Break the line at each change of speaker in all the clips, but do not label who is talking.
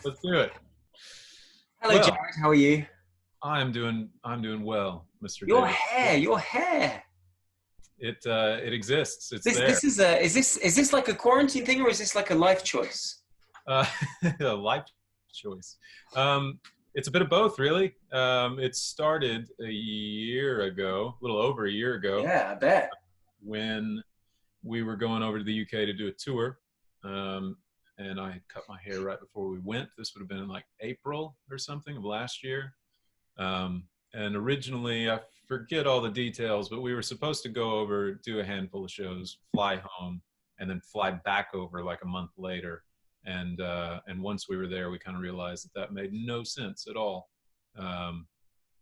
Let's do it.
Hello,
Well,
Jarrod. How are you?
I'm doing well, Mr.
Your
Davis.
hair, your hair.
It exists. It's
This
there.
this is a is this like a quarantine thing or is this like a life choice?
Uh, a life choice. It's a bit of both, really. It started a year ago, a little over a year ago,
Yeah, I bet.
when we were going over to the UK to do a tour. And I cut my hair right before we went. This would have been in like April or something of last year. And originally, I forget all the details, but we were supposed to go over, do a handful of shows, fly home, and then fly back over like a month later. And once we were there, we kind of realized that that made no sense at all. Um,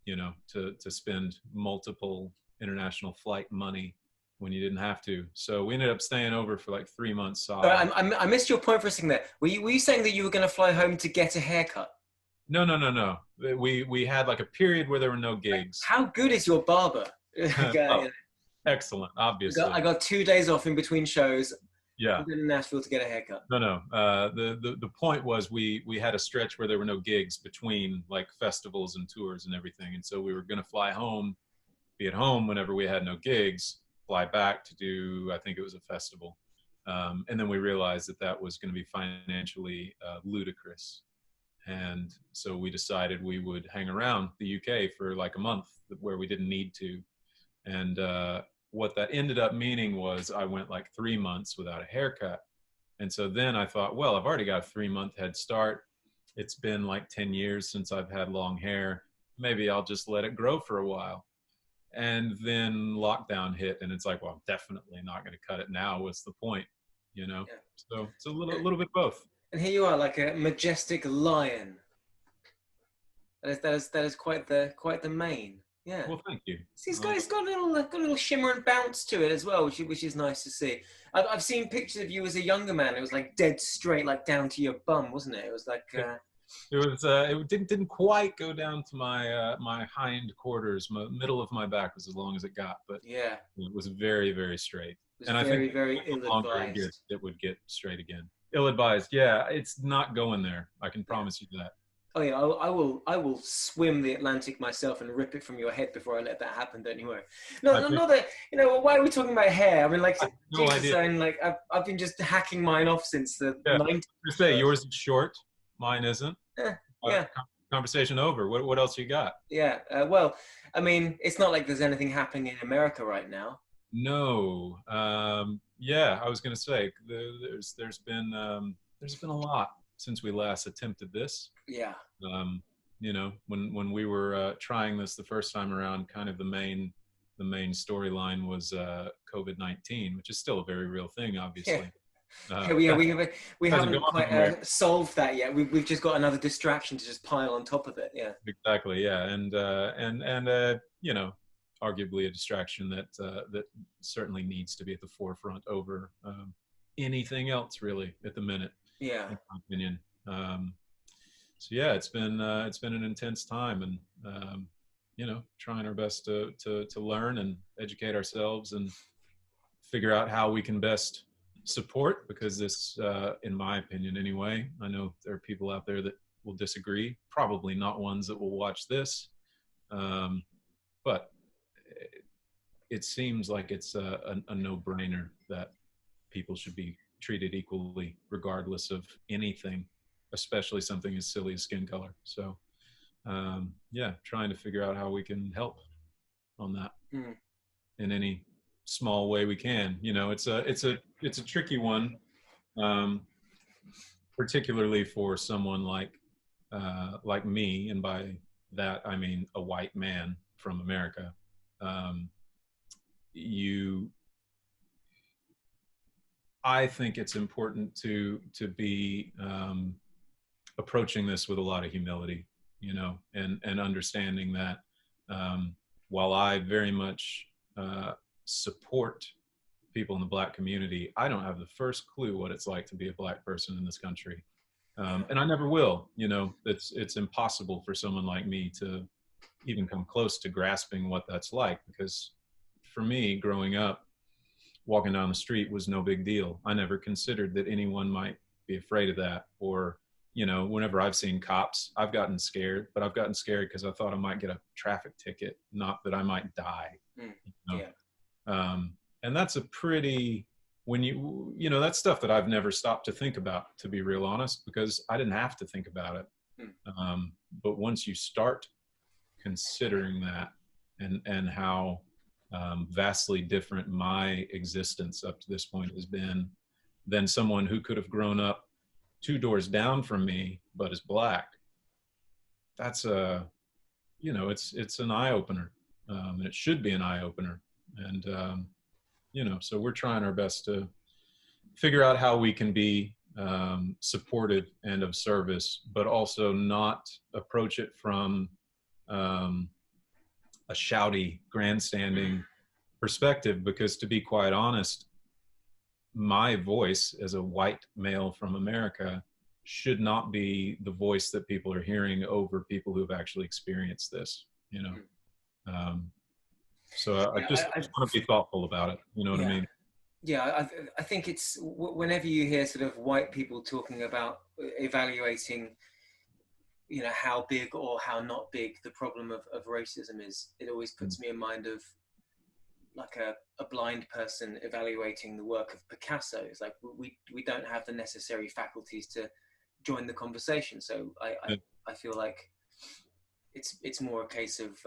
to spend multiple international flight money when you didn't have to. So we ended up staying over for like 3 months solid.
I missed your point for a second there. Were you saying that you were going to fly home to get a haircut?
No, no, no, no. We had like a period where there were no gigs.
How good is your barber?
Oh,
Okay,
excellent,
I got
obviously.
I got 2 days off in between shows.
Yeah.
I'm going to Nashville to get a haircut.
No, no. The point was we had a stretch where there were no gigs between like festivals and tours and everything, and so we were going to fly home, be at home whenever we had no gigs, fly back to do, I think it was a festival, and then we realized that that was going to be financially ludicrous, and so we decided we would hang around the UK for like a month where we didn't need to, and what that ended up meaning was I went like 3 months without a haircut. And so then I thought, well, I've already got a 3 month head start. It's been like 10 years since I've had long hair. Maybe I'll just let it grow for a while. And then lockdown hit, and it's like, well, I'm definitely not going to cut it now. What's the point? You know?
Yeah.
So it's a little bit both.
And here you are, like a majestic lion. That is quite the mane. Yeah.
Well, thank you.
See,
Well,
it's got a little shimmer and bounce to it as well, which is nice to see. I've seen pictures of you as a younger man. It was like dead straight, like down to your bum, wasn't it? It was like,
it didn't quite go down to my hind quarters. My middle of my back was as long as it got, but
yeah,
it was very, very straight.
it was
And I think
very, very
the longer
ill-advised.
it would get straight again. Ill-advised. Yeah, it's not going there. I can
Yeah.
promise you that.
Oh yeah, I will swim the Atlantic myself and rip it from your head before I let that happen. Don't you worry. No,
I
no,
think
not that. Why are we talking about hair? I mean, like,
I have no
Jesus,
idea.
I mean, like, I've been just hacking mine off since the
Yeah, I
90s.
was gonna say yours is short, mine isn't.
Eh,
Uh,
yeah,
Conversation over. What else you got?
yeah. Well, I mean, it's not like there's anything happening in America right now.
No. Yeah, I was gonna say there's been a lot since we last attempted this.
Yeah.
Um, when we were trying this the first time around, kind of the main storyline was COVID-19, which is still a very real thing,
Yeah.
obviously.
Yeah,
That
we
hasn't
haven't
gone
quite
anywhere.
solved that yet. We've just got another distraction to just pile on top of it. Yeah.
Exactly, yeah, and arguably a distraction that certainly needs to be at the forefront over anything else, really, at the minute,
Yeah.
in my opinion. So yeah, it's been an intense time, and trying our best to learn and educate ourselves and figure out how we can best support, because this, in my opinion anyway, I know there are people out there that will disagree, probably not ones that will watch this, but it seems like it's a no-brainer that people should be treated equally regardless of anything, especially something as silly as skin color. So yeah, trying to figure out how we can help on that
Mm.
in any small way we can. It's a tricky one, um, particularly for someone like me, and by that I mean a white man from America. Um, you, I think it's important to be approaching this with a lot of humility, and understanding that while I very much support people in the Black community, I don't have the first clue what it's like to be a Black person in this country, and I never will. It's impossible for someone like me to even come close to grasping what that's like, because for me, growing up, walking down the street was no big deal. I never considered that anyone might be afraid of that, or you know, whenever I've seen cops, I've gotten scared, but I've gotten scared because I thought I might get a traffic ticket, not that I might die. You know?
Yeah.
And that's a pretty, when you know, that's stuff that I've never stopped to think about, to be real honest, because I didn't have to think about it. But once you start considering that, and how vastly different my existence up to this point has been than someone who could have grown up 2 doors down from me but is black, that's a, you know, it's an eye-opener, and it should be an eye-opener. And you know, so we're trying our best to figure out how we can be supportive and of service, but also not approach it from a shouty, grandstanding perspective, because to be quite honest, my voice as a white male from America should not be the voice that people are hearing over people who have actually experienced this, you know. So I just want to be thoughtful about it, you know what I mean?
Yeah, I think it's, whenever you hear sort of white people talking about evaluating, you know, how big or how not big the problem of racism is, it always puts me in mind of like a blind person evaluating the work of Picasso. It's like we don't have the necessary faculties to join the conversation. So I feel like it's more a case of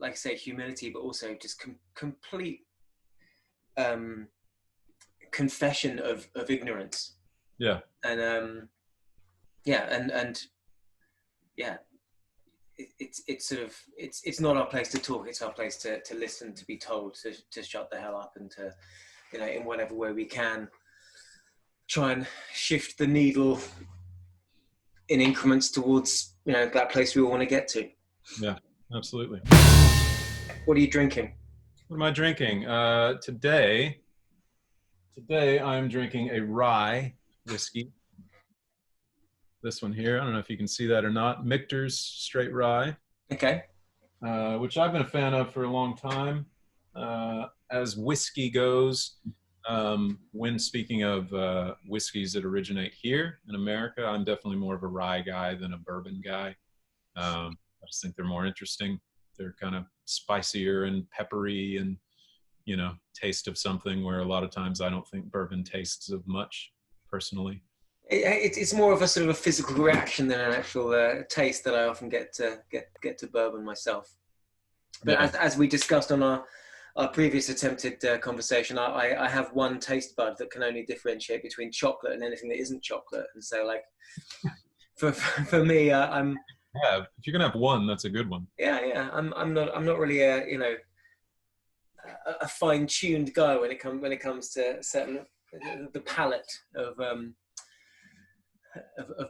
like I say, humility, but also just complete confession of ignorance.
Yeah.
And it's sort of, it's not our place to talk, it's our place to listen, to be told to shut the hell up, and to, you know, in whatever way we can try and shift the needle in increments towards, you know, that place we all want to get to.
Yeah, absolutely.
What are you drinking?
What am I drinking? Today I'm drinking a rye whiskey. This one here, I don't know if you can see that or not. Michter's Straight Rye.
Okay.
Which I've been a fan of for a long time. As whiskey goes, when speaking of whiskeys that originate here in America, I'm definitely more of a rye guy than a bourbon guy. I just think they're more interesting. They're kind of spicier and peppery, and, you know, taste of something where a lot of times I don't think bourbon tastes of much, personally.
It's more of a sort of a physical reaction than an actual taste that I often get to bourbon myself. But
Yeah.
as we discussed on our previous attempted conversation, I have one taste bud that can only differentiate between chocolate and anything that isn't chocolate. And so, like, for me, I'm.
Yeah, if you're gonna have one, that's a good one.
Yeah. I'm not really a fine-tuned guy when it comes to certain the palate of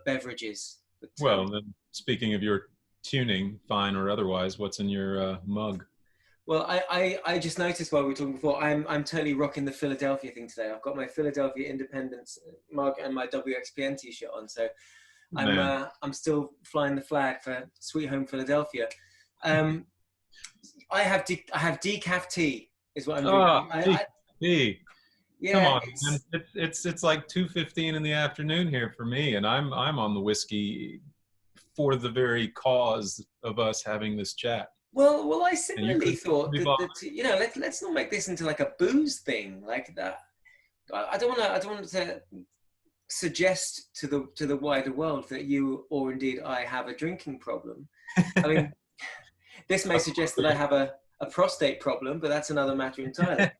beverages. But,
well, then, speaking of your tuning, fine or otherwise, what's in your mug?
Well, I just noticed while we were talking before, I'm totally rocking the Philadelphia thing today. I've got my Philadelphia Independence mug and my WXPN t-shirt on, so I'm still flying the flag for Sweet Home Philadelphia. I have decaf tea is what I'm drinking.
Tea.
Yeah,
come on, man. It's like 2:15 in the afternoon here for me, and I'm on the whiskey for the very cause of us having this chat.
Well, I similarly thought that you know, let's not make this into like a booze thing like that. I don't want to suggest to the wider world that you, or indeed I, have a drinking problem. I mean, this may suggest that I have a prostate problem, but that's another matter entirely.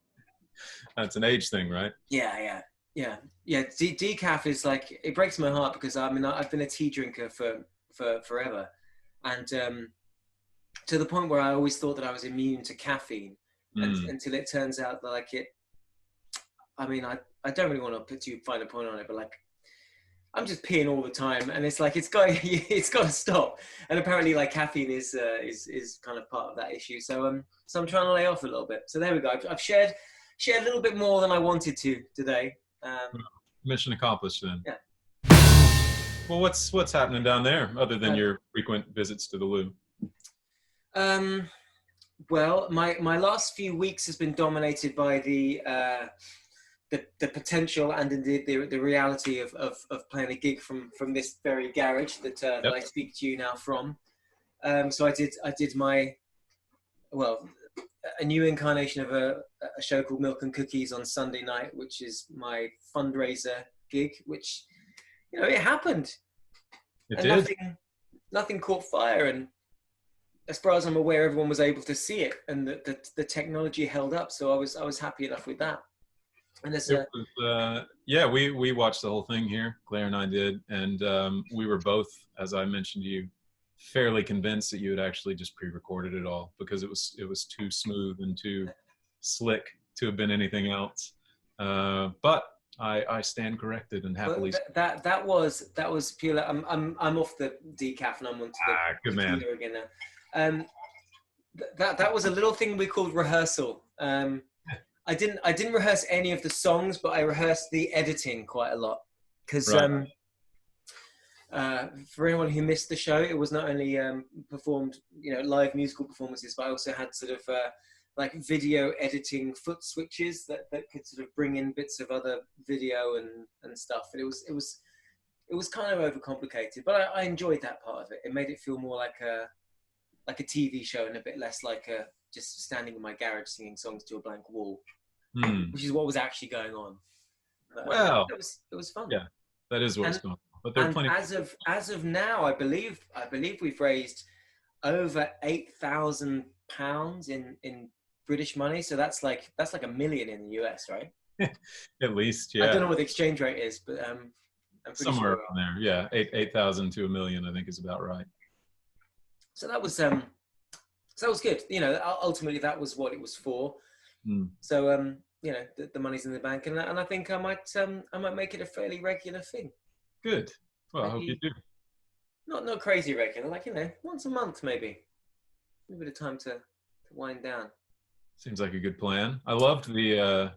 That's an age thing, right?
Yeah. Decaf is like, it breaks my heart, because I mean, I've been a tea drinker for forever, and to the point where I always thought that I was immune to caffeine, until it turns out that, like, I mean, I don't really want to put too fine a point on it, but like, I'm just peeing all the time, and it's like, it's got to stop. And apparently, like, caffeine is kind of part of that issue. So I'm trying to lay off a little bit. So there we go. I've shared a little bit more than I wanted to today.
Mission accomplished then.
Yeah.
Well, what's happening down there other than your frequent visits to the loo?
Well, my last few weeks has been dominated by the the potential and indeed the reality of playing a gig from this very garage that I speak to you now from. So I did my, well, a new incarnation of a show called Milk and Cookies on Sunday night, which is my fundraiser gig, which, you know, it happened.
It did.
Nothing caught fire, and as far as I'm aware, everyone was able to see it, and the technology held up. So I was happy enough with that. And
we watched the whole thing here. Claire and I did, and we were both, as I mentioned to you, fairly convinced that you had actually just pre-recorded it all, because it was too smooth and too slick to have been anything else. But I stand corrected and happily.
That was purely. I'm off the decaf and I'm onto the
good man
again now. That was a little thing we called rehearsal. I didn't rehearse any of the songs, but I rehearsed the editing quite a lot, because for anyone who missed the show, it was not only performed, you know, live musical performances, but I also had sort of like video editing foot switches that could sort of bring in bits of other video and stuff. And it was kind of overcomplicated, but I enjoyed that part of it. It made it feel more like a TV show and a bit less like just standing in my garage singing songs to a blank wall, which is what was actually going on. But,
well,
it was fun.
Yeah, that is what's going on. But there are plenty.
As of now, I believe we've raised over £8,000 in British money. So that's like $1 million in the US, right?
At least, yeah.
I don't know what the exchange rate is, but I'm pretty
somewhere
sure
around there. Yeah, 8,000 to $1 million, I think, is about right.
So that was good. You know, ultimately that was what it was for. So you know, the money's in the bank, and I think I might make it a fairly regular thing.
Good. Well, maybe, I hope you do.
Not crazy regular, like, you know, once a month maybe. A bit of time to wind down.
Seems like a good plan. I loved the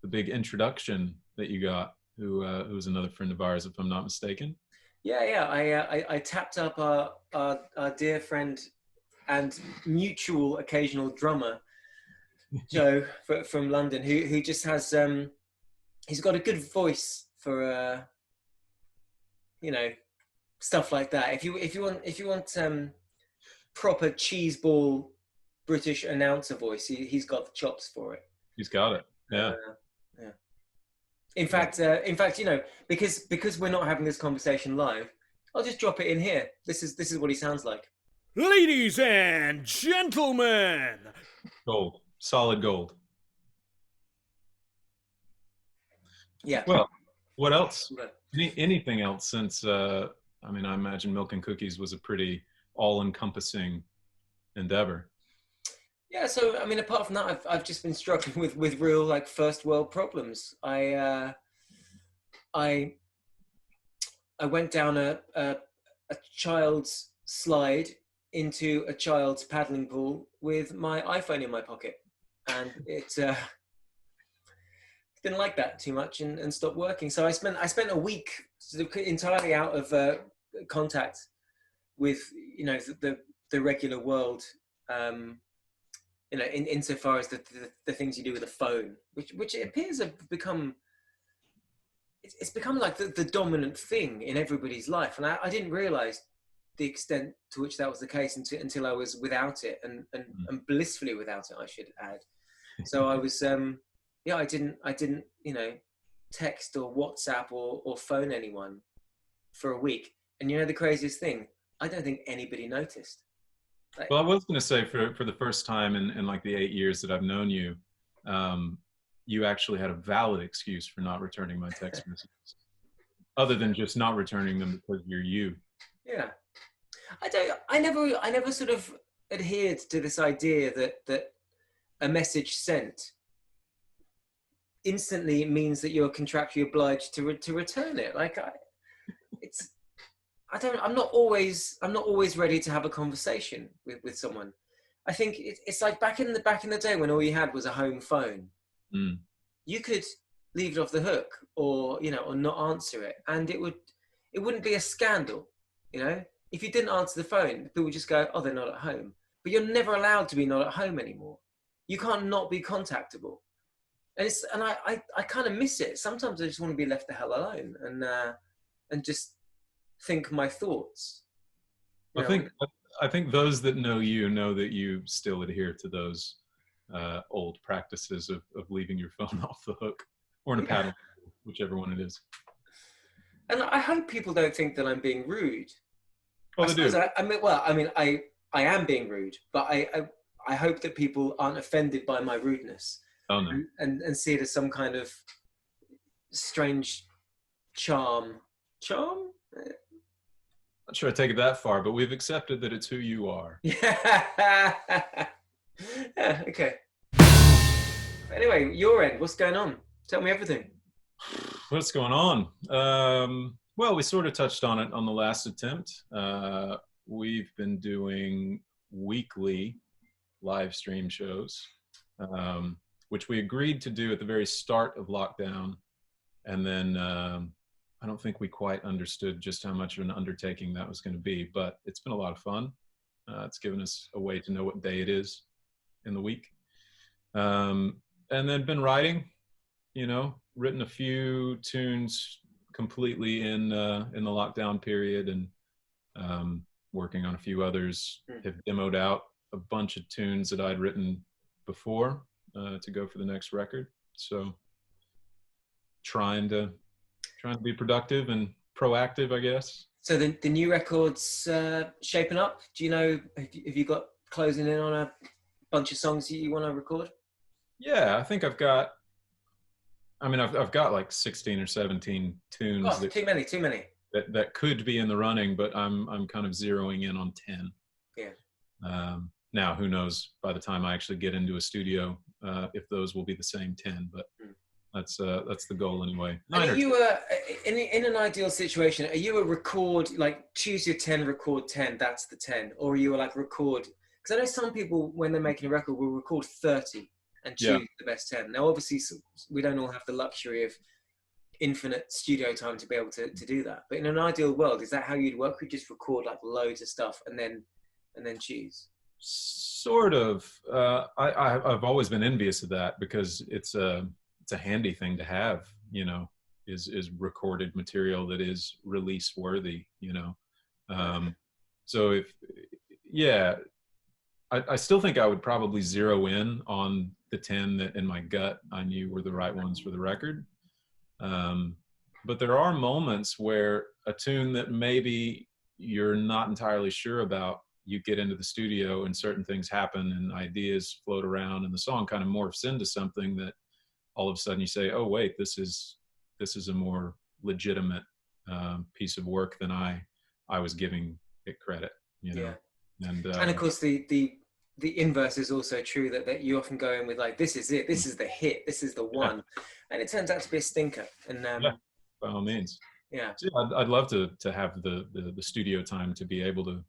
big introduction that you got. Who was another friend of ours, if I'm not mistaken.
Yeah. I tapped up our dear friend and mutual occasional drummer, Joe from London, who just has he's got a good voice for you know, stuff like that. If you want proper cheeseball British announcer voice, he's got the chops for it.
He's got it. Yeah.
Yeah. In fact, you know, because we're not having this conversation live, I'll just drop it in here. This is what he sounds like.
Ladies and gentlemen,
gold, solid gold.
Yeah.
Well, what else? Anything else since? I mean, I imagine Milk and Cookies was a pretty all-encompassing endeavor.
Yeah, so I mean, apart from that, I've just been struggling with real, like, first world problems. I went down a child's slide into a child's paddling pool with my iPhone in my pocket, and it didn't like that too much and stopped working. So I spent a week sort of entirely out of contact with, you know, the regular world. You know, insofar as the things you do with a phone, which it appears have become, it's become like the dominant thing in everybody's life. And I didn't realize the extent to which that was the case until I was without it and blissfully without it, I should add. So I was, I didn't, you know, text or WhatsApp or phone anyone for a week. And you know, the craziest thing, I don't think anybody noticed. Like,
well, I was going to say for the first time in like the 8 years that I've known you, you actually had a valid excuse for not returning my text messages, other than just not returning them because you're you.
Yeah, I never sort of adhered to this idea that a message sent instantly means that you're contractually obliged to return it. Like, I'm not always ready to have a conversation with someone. I think it's like back in the day when all you had was a home phone. You could leave it off the hook, or, you know, or not answer it, and it wouldn't be a scandal. You know, if you didn't answer the phone, people would just go, "Oh, they're not at home." But you're never allowed to be not at home anymore. You can't not be contactable. and I kind of miss it. Sometimes I just want to be left the hell alone and just think my thoughts.
I think those that know you know that you still adhere to those old practices of leaving your phone off the hook or in a paddle, whichever one it is.
And I hope people don't think that I'm being rude.
Well, they do.
I am being rude, but I hope that people aren't offended by my rudeness.
Oh no.
And see it as some kind of strange charm.
Not sure I take it that far, but we've accepted that it's who you are.
Yeah. Yeah, okay. Anyway, your end, what's going on? Tell me everything.
What's going on? Well, we sort of touched on it on the last attempt. We've been doing weekly live stream shows, which we agreed to do at the very start of lockdown. And then I don't think we quite understood just how much of an undertaking that was going to be, but it's been a lot of fun. It's given us a way to know what day it is in the week. And then been writing, written a few tunes completely in the lockdown period, and working on a few others. Have demoed out a bunch of tunes that I'd written before to go for the next record. So trying to be productive and proactive, I guess.
So the new record's shaping up. Do you know, have you got closing in on a bunch of songs that you want to record?
Yeah, I think I've got like 16 or 17 tunes.
Oh, too many.
That could be in the running, but I'm kind of zeroing in on 10.
Yeah.
Now, who knows by the time I actually get into a studio if those will be the same 10, but that's the goal anyway.
And are you in an ideal situation, are you a record, like choose your 10, record 10, that's the 10, or are you like record? Because I know some people, when they're making a record, will record 30 and choose the best 10. Now, obviously, we don't all have the luxury of infinite studio time to be able to do that. But in an ideal world, is that how you'd work? You'd just record like loads of stuff and then choose?
Sort of. I've always been envious of that because it's a handy thing to have, is recorded material that is release worthy, So I still think I would probably zero in on the 10 that in my gut I knew were the right ones for the record. But there are moments where a tune that maybe you're not entirely sure about, you get into the studio and certain things happen and ideas float around and the song kind of morphs into something that all of a sudden you say, oh wait, this is a more legitimate piece of work than I was giving it credit,
Yeah.
And
of course the inverse is also true, that you often go in with like, this is it, this is the hit, this is the one, and it turns out to be a stinker. And
by all means.
Yeah.
So I'd love to have the studio time to be able to,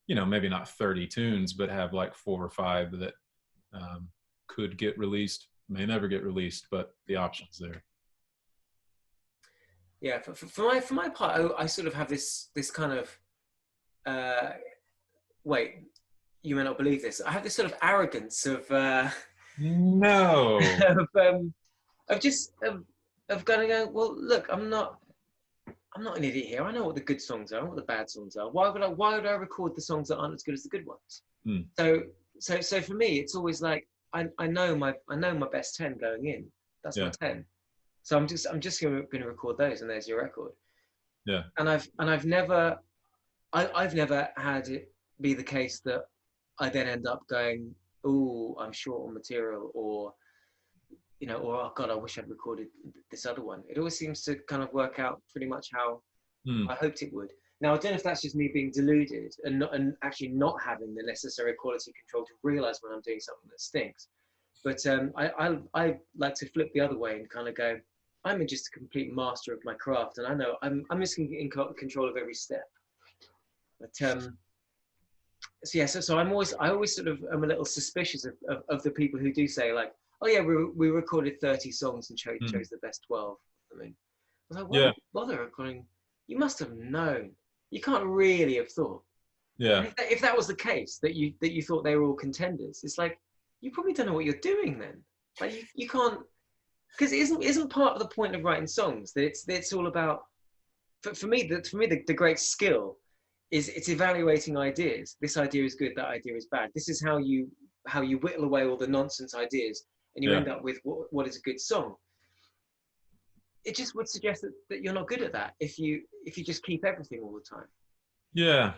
maybe not 30 tunes, but have like 4 or 5 that could get released, may never get released, but the option's there.
Yeah, for my part, I sort of have this kind of wait, you may not believe this. I have this sort of arrogance of
no
of going, well, look, I'm not an idiot here. I know what the good songs are, I know what the bad songs are. Why would I record the songs that aren't as good as the good ones? So for me, it's always like I know my best 10 going in. That's my 10. So I'm just going to record those, and there's your record.
Yeah.
And I've never had it be the case that I then end up going, oh, I'm short on material, or or oh God, I wish I'd recorded this other one. It always seems to kind of work out pretty much how I hoped it would. Now, I don't know if that's just me being deluded and actually not having the necessary quality control to realize when I'm doing something that stinks. But I like to flip the other way and kind of go, I'm just a complete master of my craft, and I know I'm just in control of every step. But so I always sort of am a little suspicious of the people who do say like, oh yeah, we recorded 30 songs and chose the best 12. I mean, I was like, why bother recording? You must have known. You can't really have thought.
Yeah.
If that was the case, that you thought they were all contenders, it's like, you probably don't know what you're doing then. Like you can't. Because isn't part of the point of writing songs that it's all about. For me, the great skill is it's evaluating ideas. This idea is good. That idea is bad. This is how you whittle away all the nonsense ideas, and you end up with what is a good song. It just would suggest that you're not good at that if you just keep everything all the time.
Yeah.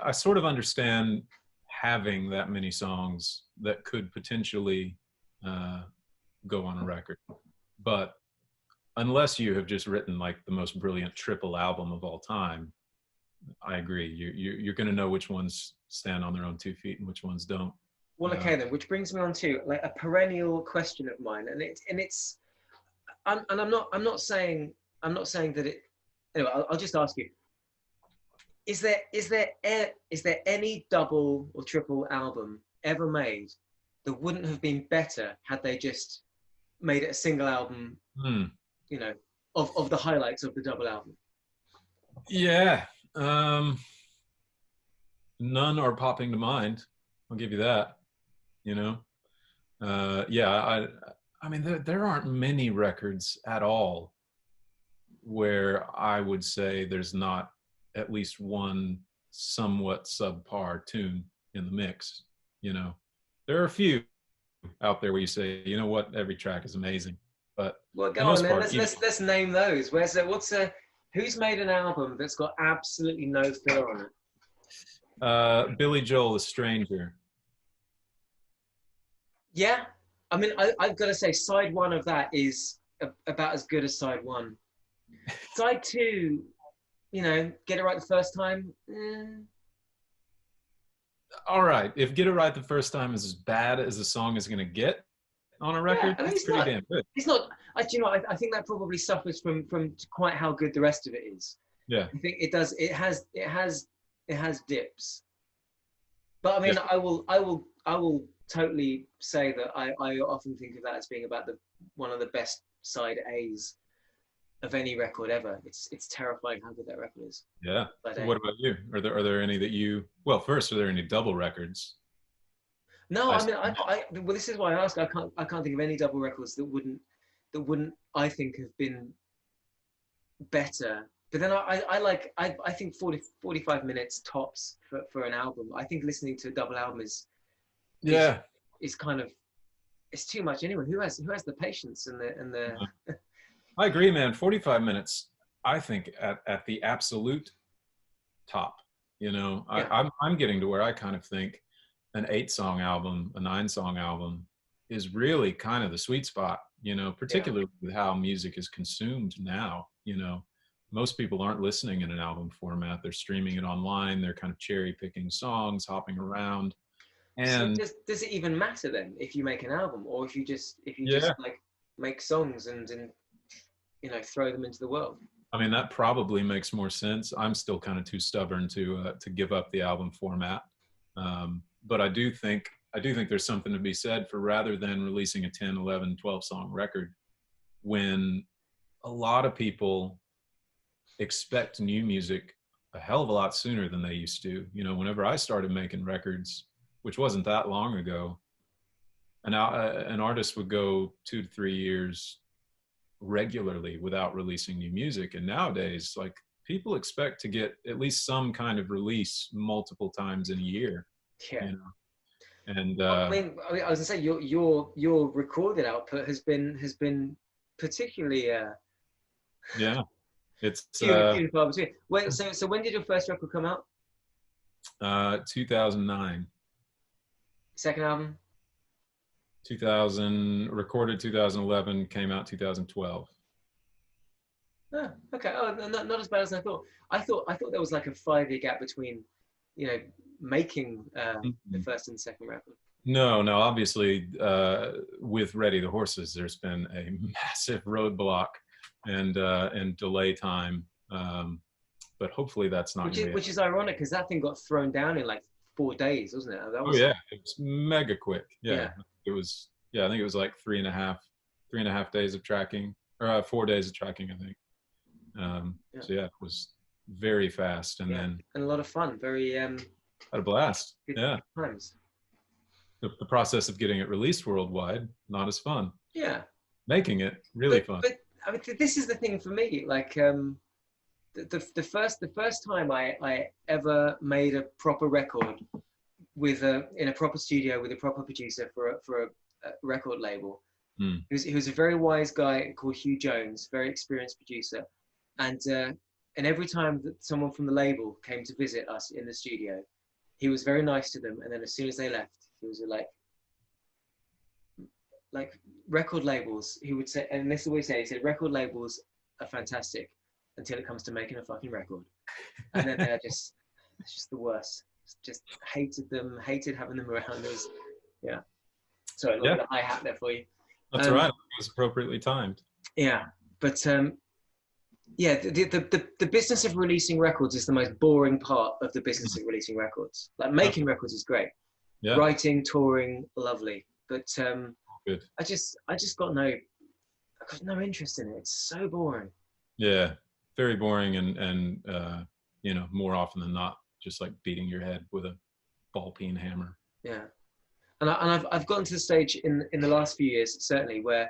I sort of understand having that many songs that could potentially go on a record, but unless you have just written like the most brilliant triple album of all time, I agree. You're going to know which ones stand on their own 2 feet and which ones don't.
Well, okay then, which brings me on to like a perennial question of mine, I'm not saying that it. Anyway, I'll just ask you: Is there any double or triple album ever made that wouldn't have been better had they just made it a single album? You know, of the highlights of the double album.
Yeah, none are popping to mind. I'll give you that. You know, I mean, there aren't many records at all where I would say there's not at least one somewhat subpar tune in the mix. You know, there are a few out there where you say, you know what, every track is amazing. But
well, go on then. Let's name those. Who's made an album that's got absolutely no filler on
it? Billy Joel, The Stranger.
Yeah, I mean, I've got to say, side one of that is about as good as side one. Side two, you know, Get It Right the First Time.
All right, if Get It Right the First Time is as bad as the song is going to get on a record,
I mean,
it's pretty damn good.
It's not. You know, I think that probably suffers from quite how good the rest of it is.
Yeah,
I think it does. It has dips. But I mean, yeah. I will totally say that I often think of that as being about one of the best side A's of any record ever. It's terrifying how good that record is.
Yeah. What about you? Are there any that you? Well, first, are there any double records?
No, I mean, well, this is why I ask. I can't think of any double records that wouldn't I think have been better. But then I think 45 minutes tops for an album. I think listening to a double album is kind of, it's too much anyway. Who has the patience and the
I agree, man. 45 minutes, I think at the absolute top, you know. Yeah. I'm getting to where I kind of think an 8-song album, a 9-song album is really kind of the sweet spot, you know, particularly with how music is consumed now. You know, most people aren't listening in an album format. They're streaming it online. They're kind of cherry picking songs, hopping around. And
so does it even matter then if you make an album, or if you just like make songs and you know, throw them into the world?
I mean, that probably makes more sense. I'm still kind of too stubborn to give up the album format. But I do think there's something to be said for, rather than releasing a 10, 11, 12-song record, when a lot of people expect new music a hell of a lot sooner than they used to. You know, whenever I started making records, which wasn't that long ago, an artist would go 2 to 3 years regularly without releasing new music. And nowadays, like, people expect to get at least some kind of release multiple times in a year.
Yeah.
You know? And
I mean, I was gonna say your recorded output has been particularly
yeah, it's
few and far between. Wait, so when did your first record come out?
2009.
Second album?
recorded 2011, came out 2012.
Oh, okay. Oh, not as bad as I thought. I thought there was like a 5-year gap between, you know, making the first and second record.
No. Obviously, with Ready the Horses, there's been a massive roadblock and delay time. But hopefully that's not.
Which is ironic, because that thing got thrown down in like 4 days, wasn't it? That was,
it was mega quick. Yeah. It was. Yeah, I think it was like 3.5 days of tracking, or 4 days of tracking, I think. So yeah, it was very fast, and then
a lot of fun. Very
had a blast. Yeah.
Times.
The process of getting it released worldwide, not as fun.
Yeah.
making it really fun.
But I mean, this is the thing for me. Like the first time I ever made a proper record in a proper studio with a proper producer for a record label. He was a very wise guy called Hugh Jones, very experienced producer, and every time that someone from the label came to visit us in the studio, he was very nice to them, and then as soon as they left, he was like record labels, he would say, and this is what he said, record labels are fantastic until it comes to making a fucking record. And then it's just the worst. Just hated them, hated having them around us. Yeah. Sorry, a little bit of hi-hat there for you.
That's all right. It was appropriately timed.
Yeah. But yeah, the business of releasing records is the most boring part of the business of releasing records. Like making records is great. Yeah. Writing, touring, lovely. But
good.
I just got no interest in it. It's so boring.
Yeah, very boring, and you know, more often than not, just like beating your head with a ball peen hammer.
Yeah, and I've gotten to the stage in the last few years, certainly, where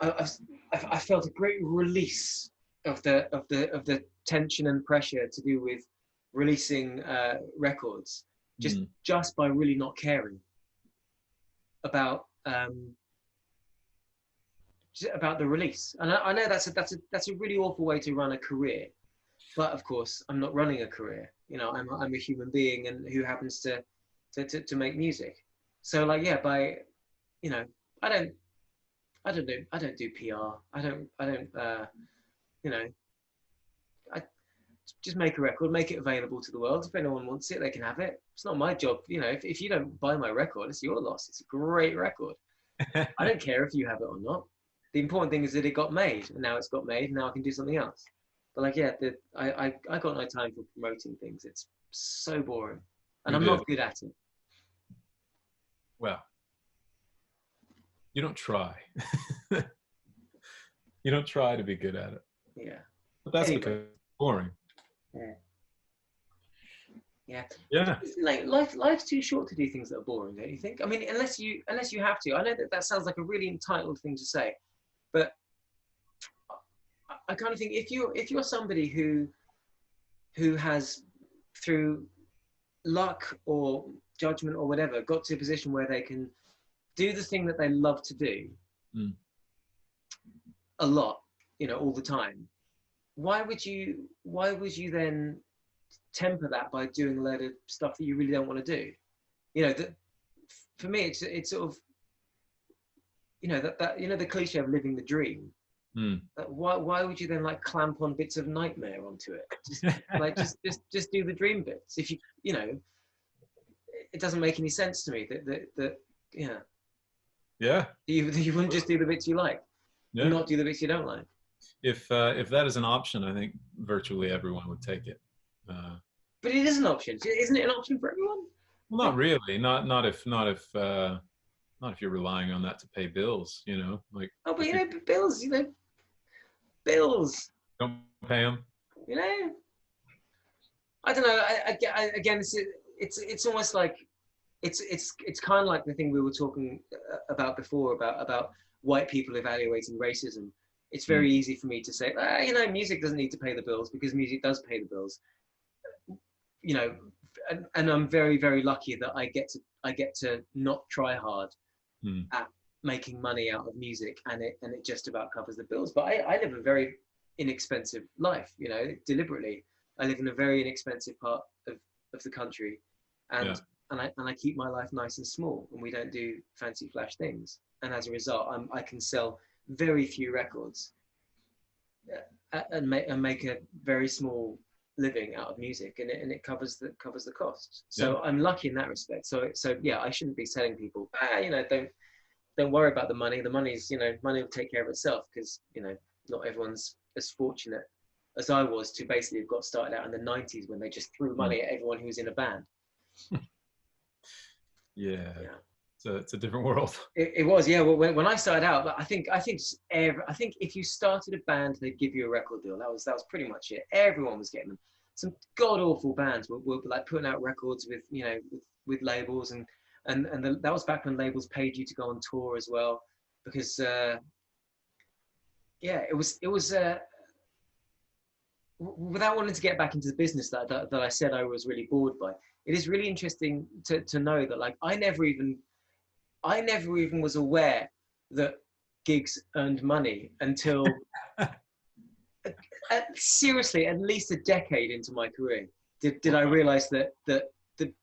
I felt a great release of the tension and pressure to do with releasing records, just by really not caring about the release. And I know that's a really awful way to run a career, but of course I'm not running a career. You know, I'm a human being and who happens to make music. So like, yeah, by, you know, I don't do PR. I don't you know, I just make a record, make it available to the world. If anyone wants it, they can have it. It's not my job. You know, if you don't buy my record, it's your loss. It's a great record. I don't care if you have it or not. The important thing is that it got made, and now it's got made, and now I can do something else. But like, yeah, I got no time for promoting things. It's so boring, and I'm not good at it.
Well, you don't try. You don't try to be good at it.
Yeah.
But that's because it's boring.
Yeah.
Yeah.
Like life's too short to do things that are boring, don't you think? I mean, unless you have to. I know that sounds like a really entitled thing to say, but I kind of think if you're somebody who has, through luck or judgment or whatever, got to a position where they can do the thing that they love to do a lot, you know, all the time, why would you then temper that by doing a load of stuff that you really don't want to do? You know, that for me it's sort of, you know, that you know, the cliche of living the dream. Why would you then like clamp on bits of nightmare onto it? Just like just do the dream bits. If you know, it doesn't make any sense to me that you wouldn't just do the bits you like, and not do the bits you don't like.
If that is an option, I think virtually everyone would take it.
But it is an option, isn't it? An option for everyone?
Well, not really. Not if you're relying on that to pay bills. You know, like. Oh,
but you know, bills. You know, bills.
Don't pay them.
You know, I don't know. Again, it's almost like it's kind of like the thing we were talking about before about white people evaluating racism. It's very easy for me to say, you know, music doesn't need to pay the bills, because music does pay the bills. You know, and I'm very, very lucky that I get to not try hard at making money out of music, and it just about covers the bills. But I live a very inexpensive life, you know, deliberately. I live in a very inexpensive part of the country, and I keep my life nice and small, and we don't do fancy flash things. And as a result, I can sell very few records and make a very small living out of music, and it covers the costs. So I'm lucky in that respect. So yeah, I shouldn't be telling people, you know, don't worry about the money. The money's, you know, money will take care of itself, because, you know, not everyone's as fortunate as I was to basically have got started out in the 90s when they just threw money at everyone who was in a band.
Yeah. It's a different world.
It was, yeah. Well, when I started out, I think if you started a band, they'd give you a record deal. That was pretty much it. Everyone was getting them. Some god awful bands were like putting out records with, you know, with labels, and that was back when labels paid you to go on tour as well. because it was without wanting to get back into the business that I said I was really bored by. It is really interesting to know that, like, I never even was aware that gigs earned money until seriously, at least a decade into my career, did I realize that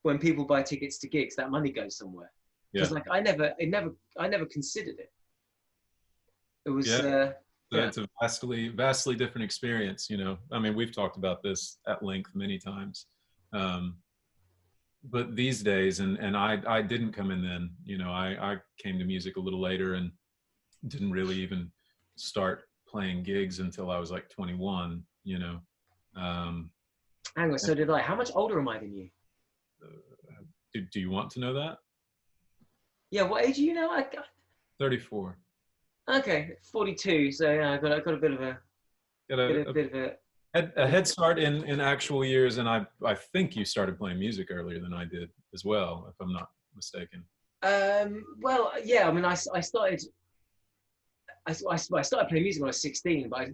when people buy tickets to gigs, that money goes somewhere. Because like I never considered it. It was
It's a vastly different experience, you know. I mean, we've talked about this at length many times. But these days, and I didn't come in then, you know, I came to music a little later and didn't really even start playing gigs until I was like 21, you know.
Hang on, so did I. How much older am I than you?
Do you want to know that?
Yeah, what age are you now?
34.
Okay, 42. So yeah, I got a bit of
a head start in actual years, and I think you started playing music earlier than I did as well, if I'm not mistaken.
Well, yeah. I mean, I started playing music when I was 16, but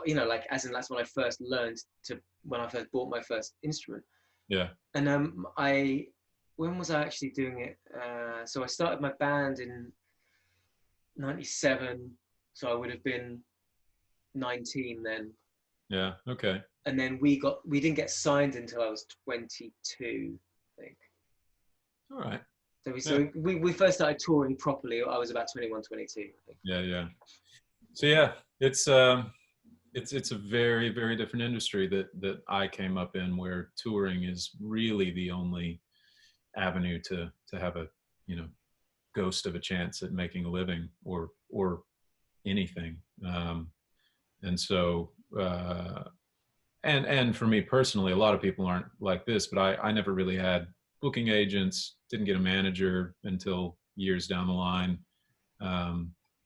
you know, like, as in that's when I first learned when I first bought my first instrument.
Yeah.
And when was I actually doing it? So I started my band in 97, so I would have been 19 then.
Yeah. Okay.
And then we didn't get signed until I was 22, I think.
All right.
So we first started touring properly. I was about 21, 22, I think.
Yeah. So yeah, it's a very, very different industry that I came up in, where touring is really the only avenue to have a, you know, ghost of a chance at making a living or anything. And so and for me personally, a lot of people aren't like this, but I never really had booking agents, didn't get a manager until years down the line.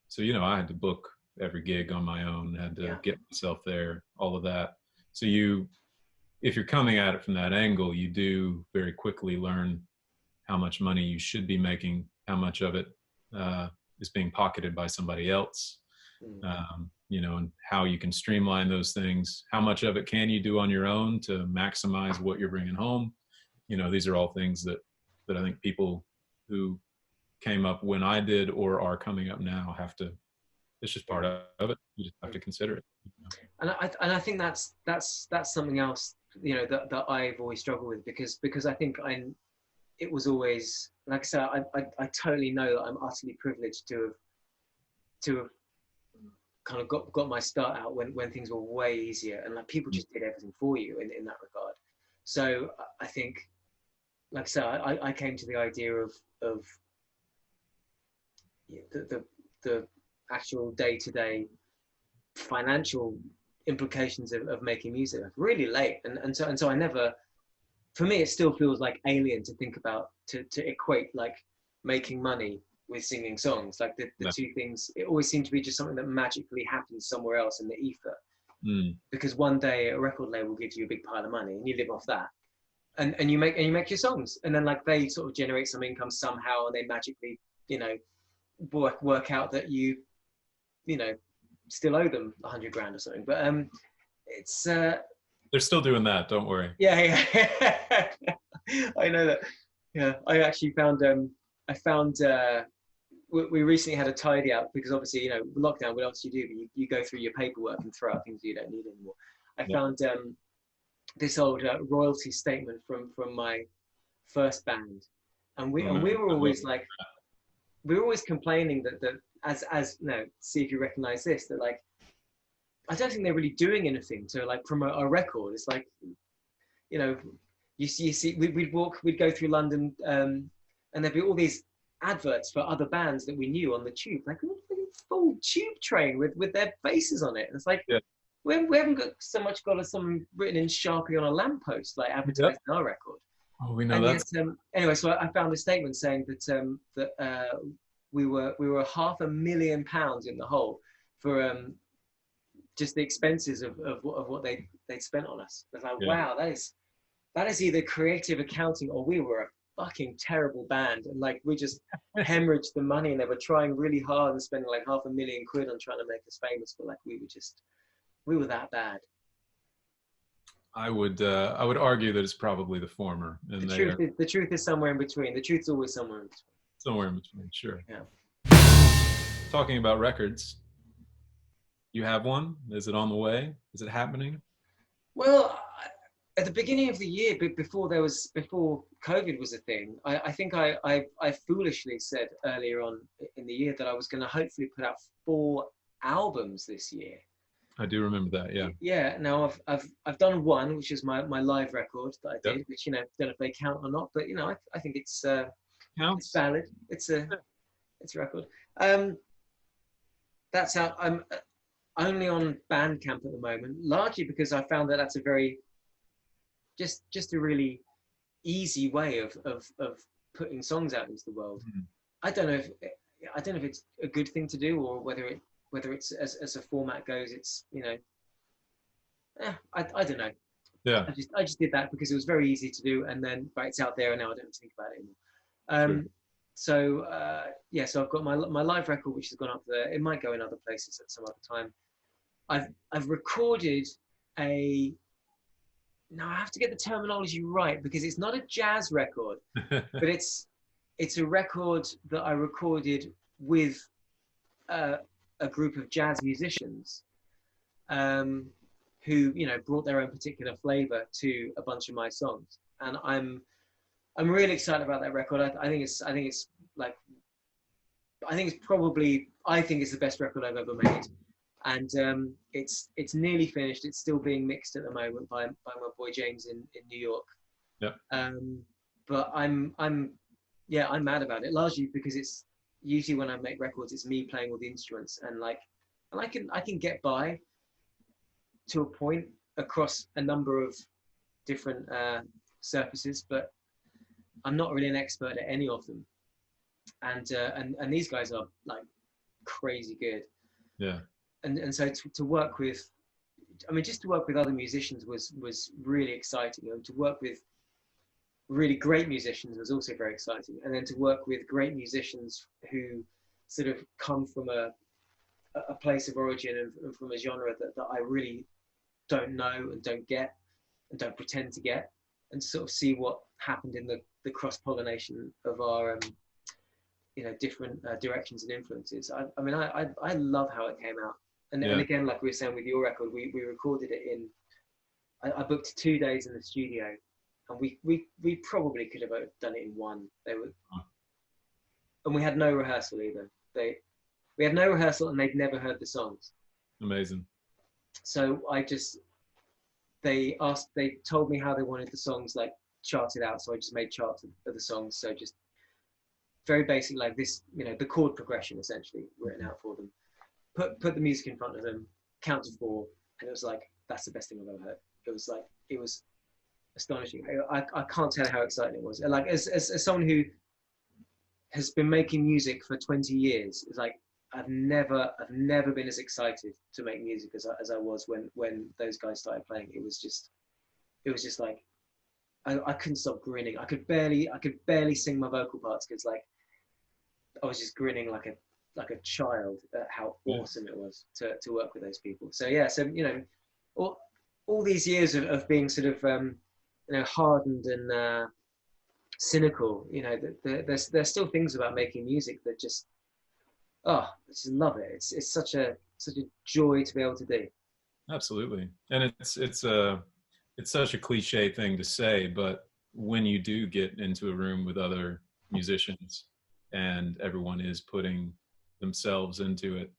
So, you know, I had to book every gig on my own, had to get myself there, all of that. So if you're coming at it from that angle, you do very quickly learn how much money you should be making, how much of it is being pocketed by somebody else, you know, and how you can streamline those things. How much of it can you do on your own to maximize what you're bringing home? You know, these are all things that I think people who came up when I did or are coming up now have to. It's just part of it. You just have to consider it. You know?
And I think that's something else, you know, that I've always struggled with, because I think it was always, like I said, I totally know that I'm utterly privileged to have kind of got my start out when things were way easier, and like people just did everything for you in that regard. So I think, like I said, I came to the idea of the actual day-to-day financial implications of making music really late, and so I never, for me it still feels like alien to think about, to equate like making money with singing songs. Like the two things, it always seemed to be just something that magically happens somewhere else in the ether, because one day a record label gives you a big pile of money and you live off that, and you make your songs, and then like they sort of generate some income somehow, and they magically, you know, work out that you know, still owe them 100 grand or something. But it's
they're still doing that, don't worry.
Yeah. I know that. Yeah, I actually found we recently had a tidy out, because obviously, you know, lockdown, what else do you do? But you go through your paperwork and throw out things you don't need anymore. I found this old royalty statement from my first band, and we were always like, we were always complaining that as no, see if you recognize this, that like, I don't think they're really doing anything to like promote our record. It's like, you know, you see we'd go through London, and there'd be all these adverts for other bands that we knew on the tube, like a full tube train with their faces on it. And it's like, we haven't got so much got something written in Sharpie on a lamppost, like advertising our record.
Oh, we know that.
Anyway, so I found a statement saying that we were £500,000 in the hole for just the expenses of what they'd spent on us. I was like, wow, that is either creative accounting, or we were a fucking terrible band, and like we just hemorrhaged the money, and they were trying really hard and spending like £500,000 on trying to make us famous, but like we were that bad.
I would argue that it's probably the former, and
The truth is somewhere in between. The truth's always somewhere in between.
Somewhere in between, sure.
Yeah.
Talking about records, you have one? Is it on the way? Is it happening?
Well, at the beginning of the year, before COVID was a thing, I think I foolishly said earlier on in the year that I was going to hopefully put out 4 albums this year.
I do remember that, yeah.
Yeah. Now I've done one, which is my live record that I did,
Yep.
which, you know, don't know if they count or not, but you know, I think it's
Counts.
valid. It's a record. That's out. I'm only on Bandcamp at the moment, largely because I found that that's a very just a really easy way of putting songs out into the world.
Mm-hmm.
I don't know if it's a good thing to do, or whether it's as a format goes, it's, you know, I don't know.
Yeah.
I just did that because it was very easy to do, and then it's out there, and now I don't have to think about it anymore.
Sure.
So I've got my live record, which has gone up there. It might go in other places at some other time. I've recorded now I have to get the terminology right, because it's not a jazz record, but it's a record that I recorded with a group of jazz musicians who, you know, brought their own particular flavor to a bunch of my songs, and I'm really excited about that record. I think it's the best record I've ever made, and it's nearly finished. It's still being mixed at the moment by my boy James in New York.
Yeah.
But I'm mad about it, largely because it's usually when I make records, it's me playing all the instruments, and I can get by to a point across a number of different surfaces, but I'm not really an expert at any of them. And these guys are like crazy good.
Yeah.
And so to work with, I mean, just to work with other musicians was really exciting. And to work with really great musicians was also very exciting. And then to work with great musicians who sort of come from a place of origin and from a genre that I really don't know and don't get and don't pretend to get, and sort of see what happened in the cross-pollination of our different directions and influences. I mean, I love how it came out. And again, like we were saying with your record, we recorded it in, I booked 2 days in the studio, and we probably could have done it in one. And we had no rehearsal either. We had no rehearsal, and they'd never heard the songs.
Amazing.
So they told me how they wanted the songs like charted out. So I just made charts of the songs. So just very basic, like this, you know, the chord progression essentially written out for them. Put the music in front of them, count to 4, and it was like, that's the best thing I've ever heard. It was astonishing. I can't tell how exciting it was. And like as someone who has been making music for 20 years, it's like I've never been as excited to make music as I was when those guys started playing. It was just like I couldn't stop grinning. I could barely sing my vocal parts, because like I was just grinning like a child at how awesome it was to work with those people. So yeah, so you know, all these years of being sort of you know, hardened and cynical, you know, there's still things about making music that just I just love it. It's such a joy to be able to do.
Absolutely. And it's such a cliche thing to say, but when you do get into a room with other musicians and everyone is putting themselves into it,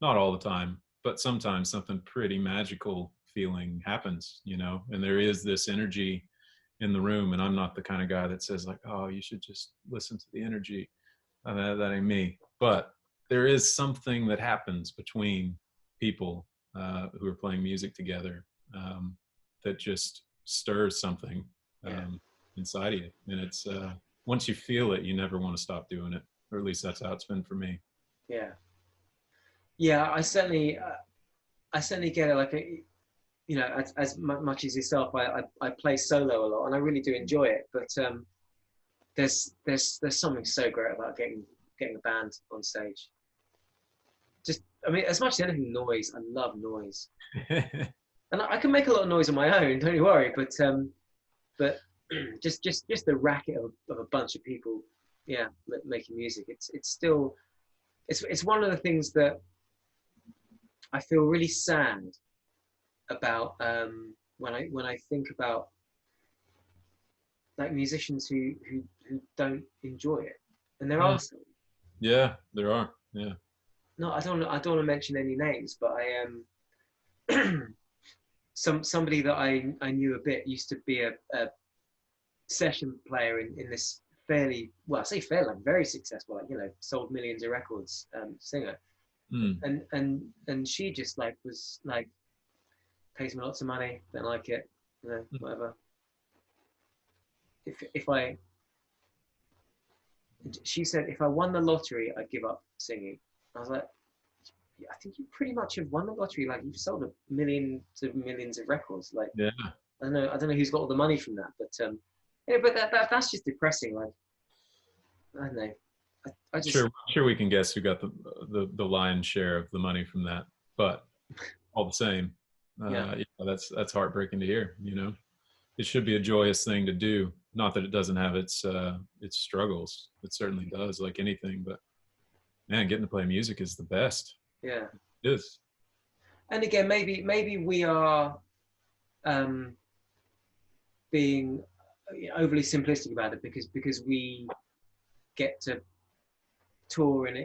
not all the time, but sometimes something pretty magical feeling happens, you know, and there is this energy in the room. And I'm not the kind of guy that says like, oh, you should just listen to the energy. That ain't me. But there is something that happens between people who are playing music together that just stirs something inside of you. And it's once you feel it, you never want to stop doing it, or at least that's how it's been for me.
Yeah, I certainly get it. Like, you know, as much as yourself, I play solo a lot, and I really do enjoy it. But there's something so great about getting a band on stage. Just, I mean, as much as anything, noise. I love noise, and I can make a lot of noise on my own. Don't you worry. But just the racket of a bunch of people, yeah, making music. It's one of the things that I feel really sad about when I think about like musicians who don't enjoy it, and there are some.
Yeah, there are. Yeah.
No, I don't want to mention any names, but I somebody that I knew a bit used to be a session player in this fairly, well, I say fairly, like very successful, like, you know, sold millions of records singer. And she just like was like, pays me lots of money, don't like it, you know, whatever. She said, if I won the lottery, I'd give up singing. I was like, I think you pretty much have won the lottery. Like, you've sold millions of records. Like,
yeah.
I don't know who's got all the money from that, but yeah, but that's just depressing. Like, I don't know. I just
sure we can guess who got the lion's share of the money from that, but all the same, yeah, that's heartbreaking to hear. You know, it should be a joyous thing to do. Not that it doesn't have its struggles. It certainly does, like anything. But man, getting to play music is the best.
Yeah,
it is.
And again, maybe we are being overly simplistic about it because we get to tour in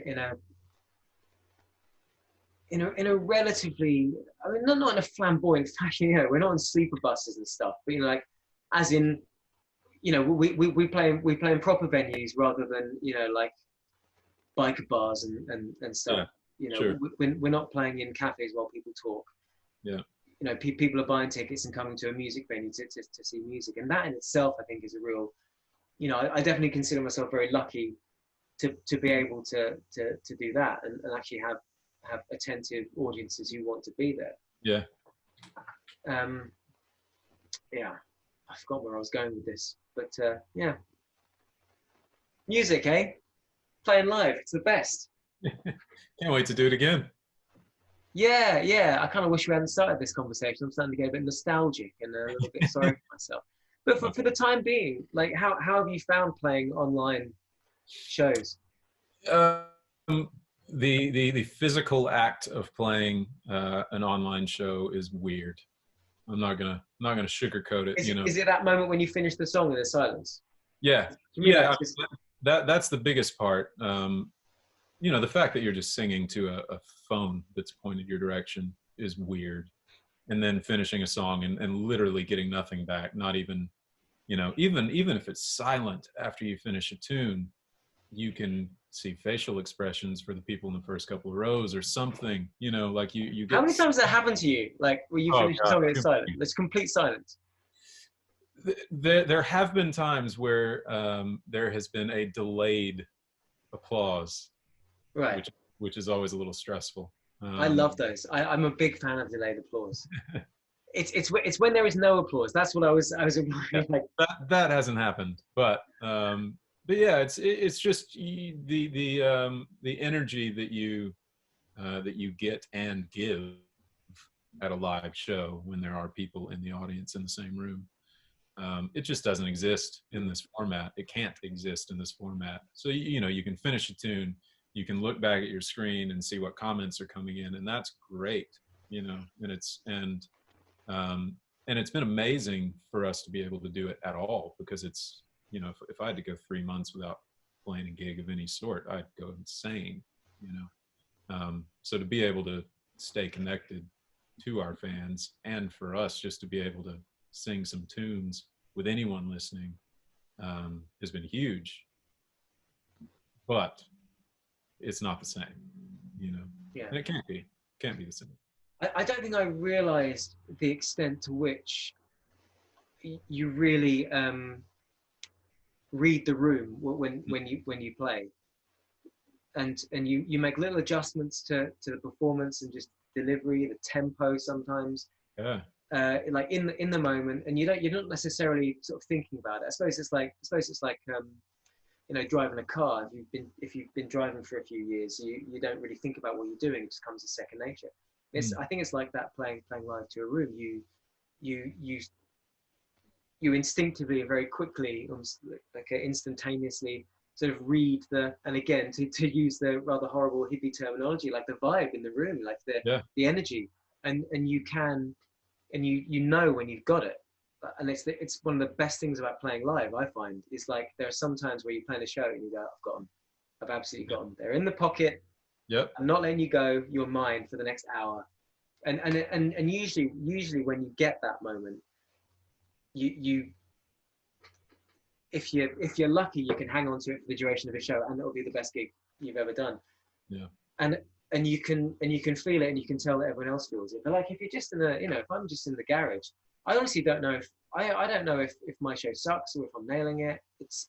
a relatively, I mean, not in a flamboyant fashion. You know, we're not on sleeper buses and stuff, but you know, like, as in, you know, we play in proper venues rather than, you know, like biker bars and stuff. Yeah, you know, sure. We're not playing in cafes while people talk.
Yeah.
You know, people are buying tickets and coming to a music venue to see music, and that in itself, I think, is a real, you know, I definitely consider myself very lucky to be able to do that and actually have attentive audiences who want to be there.
Yeah.
Yeah, I forgot where I was going with this, but yeah, music, eh? Playing live, it's the best.
Can't wait to do it again.
Yeah. I kind of wish we hadn't started this conversation. I'm starting to get a bit nostalgic and a little bit sorry for myself. But for the time being, like, how have you found playing online shows?
The physical act of playing an online show is weird. I'm not gonna sugarcoat it.
Is it that moment when you finish the song in the silence?
Yeah, yeah. That's the biggest part. You know, the fact that you're just singing to a phone that's pointed your direction is weird, and then finishing a song and literally getting nothing back. Not even, you know, even if it's silent after you finish a tune, you can see facial expressions for the people in the first couple of rows or something, you know, like you get.
How many times has that happened to you? Like, where you finish a song and it's silent? It's complete silence.
There have been times where there has been a delayed applause,
right?
Which is always a little stressful.
I love those. I'm a big fan of delayed applause. It's when there is no applause. That's what I was implying. Like,
that hasn't happened, but yeah, it's just the energy that you get and give at a live show when there are people in the audience in the same room. It just doesn't exist in this format. It can't exist in this format. So you know, you can finish a tune, you can look back at your screen and see what comments are coming in, and that's great. You know, and it's been amazing for us to be able to do it at all, because it's, you know, if I had to go 3 months without playing a gig of any sort, I'd go insane, you know. So to be able to stay connected to our fans, and for us just to be able to sing some tunes with anyone listening has been huge. But it's not the same, you know.
Yeah.
And it can't be the same.
I don't think I realized the extent to which you really read the room when you play, and you make little adjustments to the performance and just delivery, the tempo sometimes.
Yeah.
Like in the moment, and you're not necessarily sort of thinking about it. I suppose it's like driving a car. If you've been driving for a few years, you don't really think about what you're doing. It just comes as second nature. I think it's like that playing live to a room. You instinctively, very quickly, almost like instantaneously, sort of read and again to use the rather horrible hippie terminology, like the vibe in the room, like the energy, and you know when you've got it. And it's one of the best things about playing live, I find, is like there are some times where you play a show and you go, I've got them. I've absolutely got them. They're in the pocket.
Yep.
I'm not letting you go. You're mine for the next hour. And usually when you get that moment, you if you're lucky, you can hang on to it for the duration of a show, and it'll be the best gig you've ever done.
Yeah.
And you can feel it, and you can tell that everyone else feels it. But like if you're just if I'm just in the garage, I honestly don't know if I don't know if my show sucks or if I'm nailing it. It's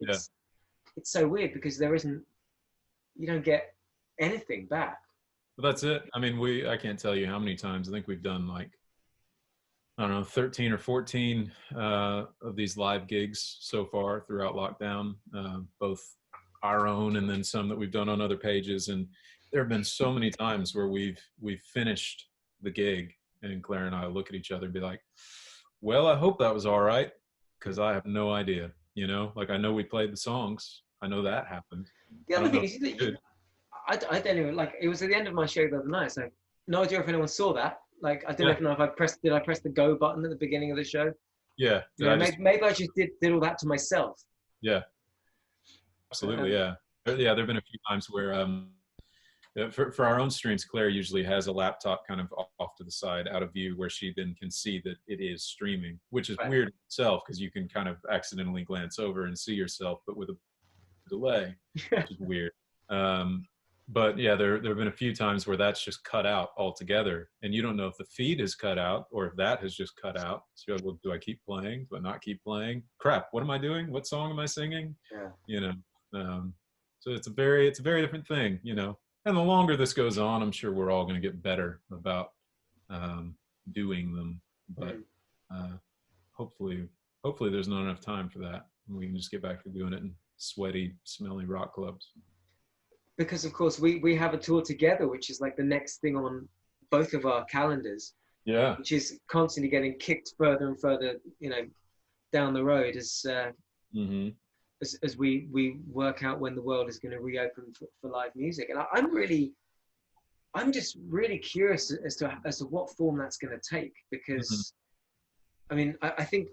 so weird because you don't get anything back.
But that's it. I mean, I can't tell you how many times. I think we've done like, I don't know, 13 or 14 of these live gigs so far throughout lockdown, both our own and then some that we've done on other pages. And there have been so many times where we've finished the gig and Claire and I look at each other and be like, well, I hope that was all right, because I have no idea, like I know we played the songs. I know that happened.
The other thing is I don't even, like, it was at the end of my show the other night, so no idea if anyone saw that. Like, I don't know if I pressed the go button at the beginning of the show?
Yeah.
Maybe I just did all that to myself.
Yeah. Absolutely, yeah. Yeah, there have been a few times where, for our own streams, Claire usually has a laptop kind of off to the side, out of view, where she then can see that it is streaming, which is weird in itself, because you can kind of accidentally glance over and see yourself, but with a delay, which is weird. But yeah, there have been a few times where that's just cut out altogether, and you don't know if the feed is cut out or if that has just cut out. So you're like, well, do I keep playing? Do I not keep playing? Crap, what am I doing? What song am I singing? Yeah. So it's a very different thing, And the longer this goes on, I'm sure we're all going to get better about doing them. But hopefully there's not enough time for that. We can just get back to doing it in sweaty, smelly rock clubs.
Because of course we have a tour together, which is like the next thing on both of our calendars. Yeah. Which is constantly getting kicked further and further, down the road as we work out when the world is going to reopen for live music. And I'm just really curious as to what form that's going to take, because I mean, I think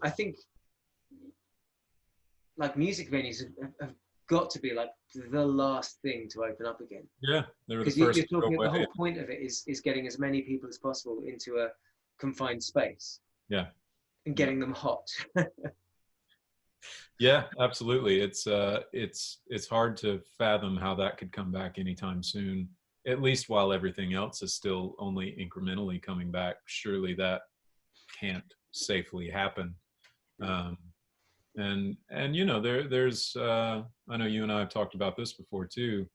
like music venues have got to be like the last thing to open up again. Yeah, because you're talking, the whole point of it is getting as many people as possible into a confined space. Yeah, and getting them hot. Yeah, absolutely. It's hard to fathom how that could come back anytime soon. At least while everything else is still only incrementally coming back. Surely that can't safely happen. And there's I know you and I have talked about this before too.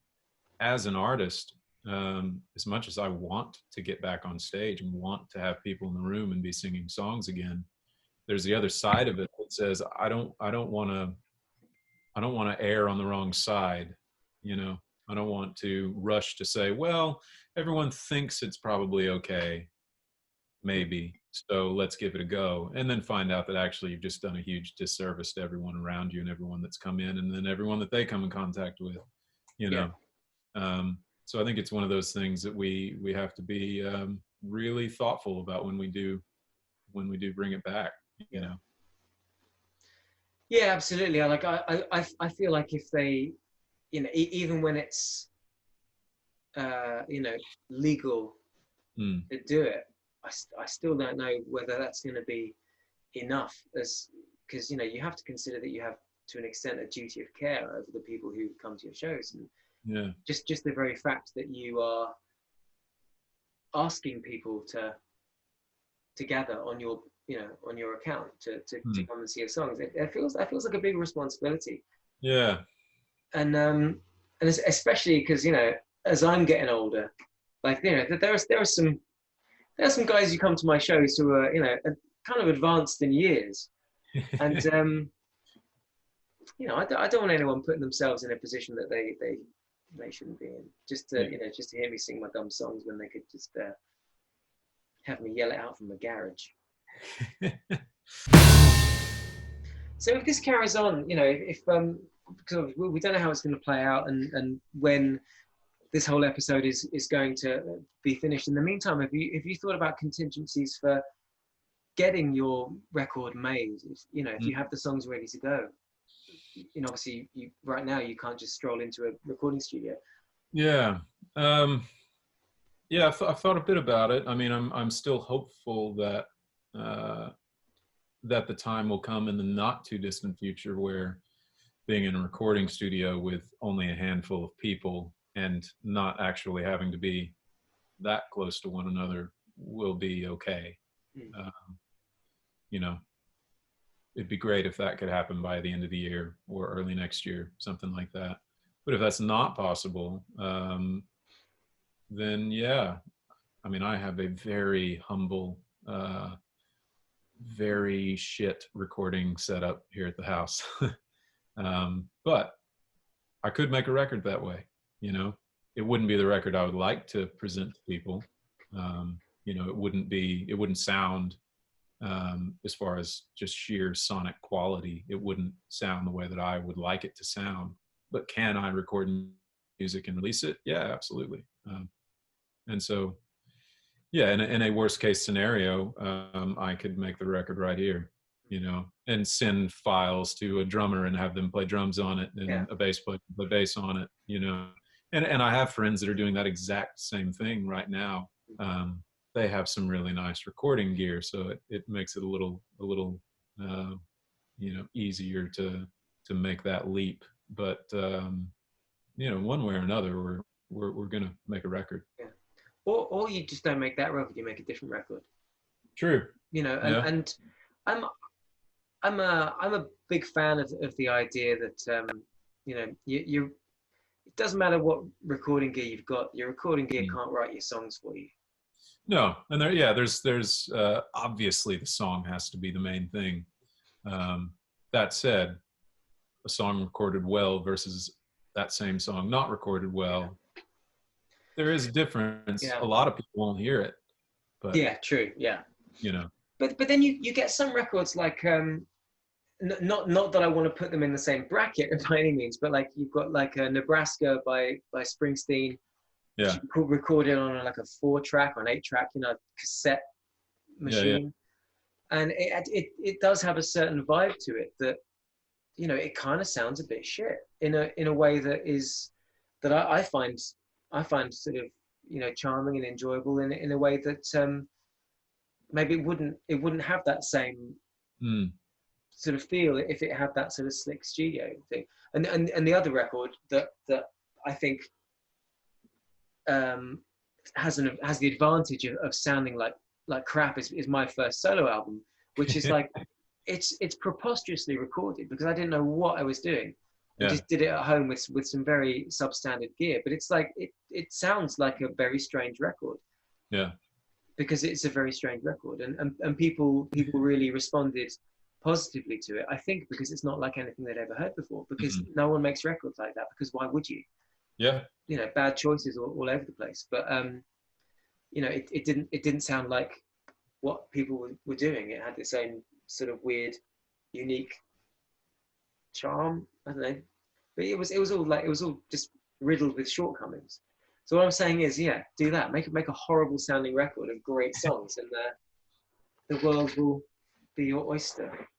As an artist, as much as I want to get back on stage and want to have people in the room and be singing songs again, there's the other side of it that says I don't want to err on the wrong side. I don't want to rush to say, well, everyone thinks it's probably okay, maybe, so let's give it a go, and then find out that actually you've just done a huge disservice to everyone around you and everyone that's come in, and then everyone that they come in contact with, so I think it's one of those things that we have to be really thoughtful about when we do bring it back. Yeah, absolutely. I feel like if they, even when it's legal to do it, I still don't know whether that's going to be enough, because you have to consider that you have, to an extent, a duty of care over the people who come to your shows, and just the very fact that you are asking people to gather on your on your account to come and see your songs, that feels like a big responsibility. Yeah. And especially because as I'm getting older, like there are some guys who come to my shows who are kind of advanced in years, and you know, I don't want anyone putting themselves in a position that they shouldn't be in. Just to, you know, just to hear me sing my dumb songs when they could just have me yell it out from the garage. So if this carries on, you know, if because we don't know how it's going to play out, and when this whole episode is going to be finished. In the meantime, have you thought about contingencies for getting your record made? If, you know, if you have the songs ready to go, you know, obviously right now you can't just stroll into a recording studio.
Yeah. Yeah, I've thought a bit about it. I mean, I'm still hopeful that that the time will come in the not too distant future where being in a recording studio with only a handful of people and not actually having to be that close to one another will be okay. You know, it'd be great if that could happen by the end of the year or early next year, something like that. But if that's not possible, then yeah, I mean, I have a very humble, very shit recording setup here at the house. But I could make a record that way, you know. It wouldn't be the record I would like to present to people. You know, it wouldn't sound, as far as just sheer sonic quality, it wouldn't sound the way that I would like it to sound. But can I record music and release it? Yeah, absolutely. And so, yeah, in a worst case scenario, I could make the record right here, you know, and send files to a drummer and have them play drums on it, and a bass player play bass on it, you know. And I have friends that are doing that exact same thing right now. They have some really nice recording gear, so it makes it a little you know, easier to make that leap. But you know, one way or another, we're gonna make a record.
Yeah. Or you just don't make that record, you make a different record. True. You know, and I'm a big fan of the idea that you know, you it doesn't matter what recording gear you've got, your recording gear can't write your songs for you.
No, and there's obviously the song has to be the main thing. That said, a song recorded well versus that same song not recorded well, there is a difference. A lot of people won't hear it, but
true,
you know.
But then you get some records like not that I want to put them in the same bracket by any means, but like you've got like a Nebraska by Springsteen, recorded on like a 4-track or an 8-track, you know, cassette machine, and it does have a certain vibe to it that, you know, it kind of sounds a bit shit in a way that I find sort of, you know, charming and enjoyable in a way that maybe it wouldn't have that same sort of feel if it had that sort of slick studio thing. And the other record that I think has the advantage of sounding like crap is my first solo album, which is like it's preposterously recorded because I didn't know what I was doing. I just did it at home with some very substandard gear, but it's like it sounds like a very strange record. Yeah. Because it's a very strange record, and people really responded positively to it. I think because it's not like anything they'd ever heard before. Because no one makes records like that. Because why would you? Yeah. You know, bad choices all over the place. But you know, it didn't sound like what people were doing. It had its own sort of weird, unique charm. I don't know, but it was all just riddled with shortcomings. So what I'm saying is, do that. Make a horrible sounding record of great songs, and the world will be your oyster.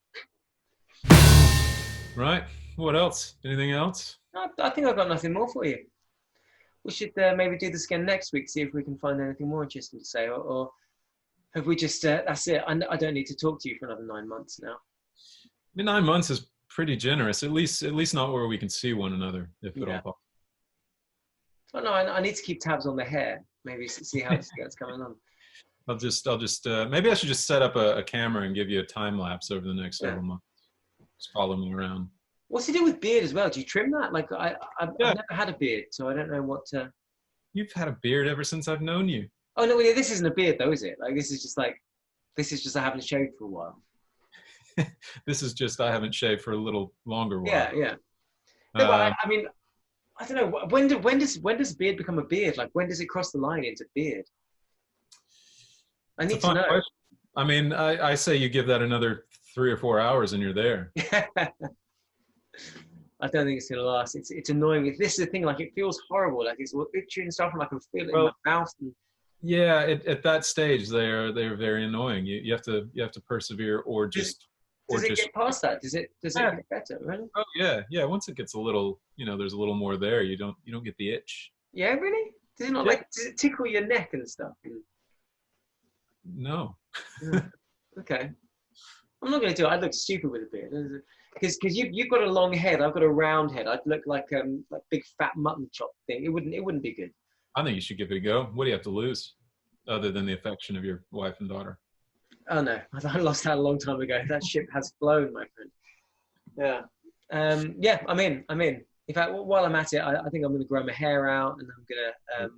Right. What else? Anything else? I think I've got nothing more for you. We should maybe do this again next week, see if we can find anything more interesting to say, or have we just, that's it? I don't need to talk to you for another 9 months now. I mean, 9 months is pretty generous, at least not where we can see one another, if at all possible. Oh no, I need to keep tabs on the hair. Maybe see how it's coming on. I'll just maybe I should just set up a camera and give you a time lapse over the next several months. Just follow me around. What's to do with beard as well? Do you trim that? Like I've never had a beard, so I don't know what to. You've had a beard ever since I've known you. Oh no, this isn't a beard though, is it? Like this is just I haven't shaved for a while.
this is just, I haven't shaved for a little longer while.
Yeah. No, but I mean, I don't know. When does beard become a beard? Like, when does it cross the line into beard? I need to know.
Question. I mean, I say you give that another 3 or 4 hours and you're there.
I don't think it's gonna last. It's annoying. This is the thing. Like, it feels horrible. Like, it's itchy and stuff, and I can feel it in my mouth. And...
Yeah, at that stage, they're very annoying. You have to persevere, or just.
Does it get past that? Does it get better? Really?
Oh yeah. Once it gets a little, there's a little more there. You don't get the itch.
Yeah, really? Does it not does it tickle your neck and stuff?
No.
Yeah. Okay. I'm not going to do it. I'd look stupid with a beard. Because you've got a long head, I've got a round head. I'd look like big fat mutton chop thing. It wouldn't be good.
I think you should give it a go. What do you have to lose, other than the affection of your wife and daughter?
Oh no, I lost that a long time ago. That ship has flown, my friend. Yeah. Yeah. I'm in. In fact, while I'm at it, I think I'm going to grow my hair out, and I'm going to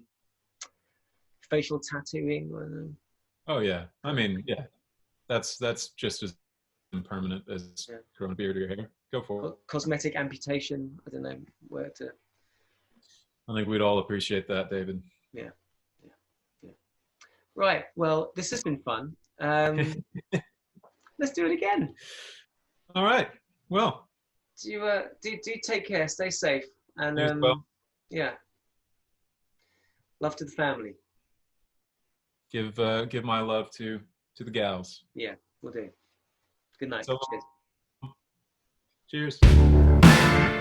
facial tattooing.
Oh yeah. I mean, yeah. That's just as impermanent as growing a beard or your hair. Go for it.
Cosmetic amputation. I don't know where to.
I think we'd all appreciate that, David.
Yeah. Right. Well, this has been fun. Let's do it again.
All right. Well.
Do take care. Stay safe. And yeah. Love to the family.
Give my love to the gals.
Yeah, we'll do. Good night.
So,
Cheers.
Cheers.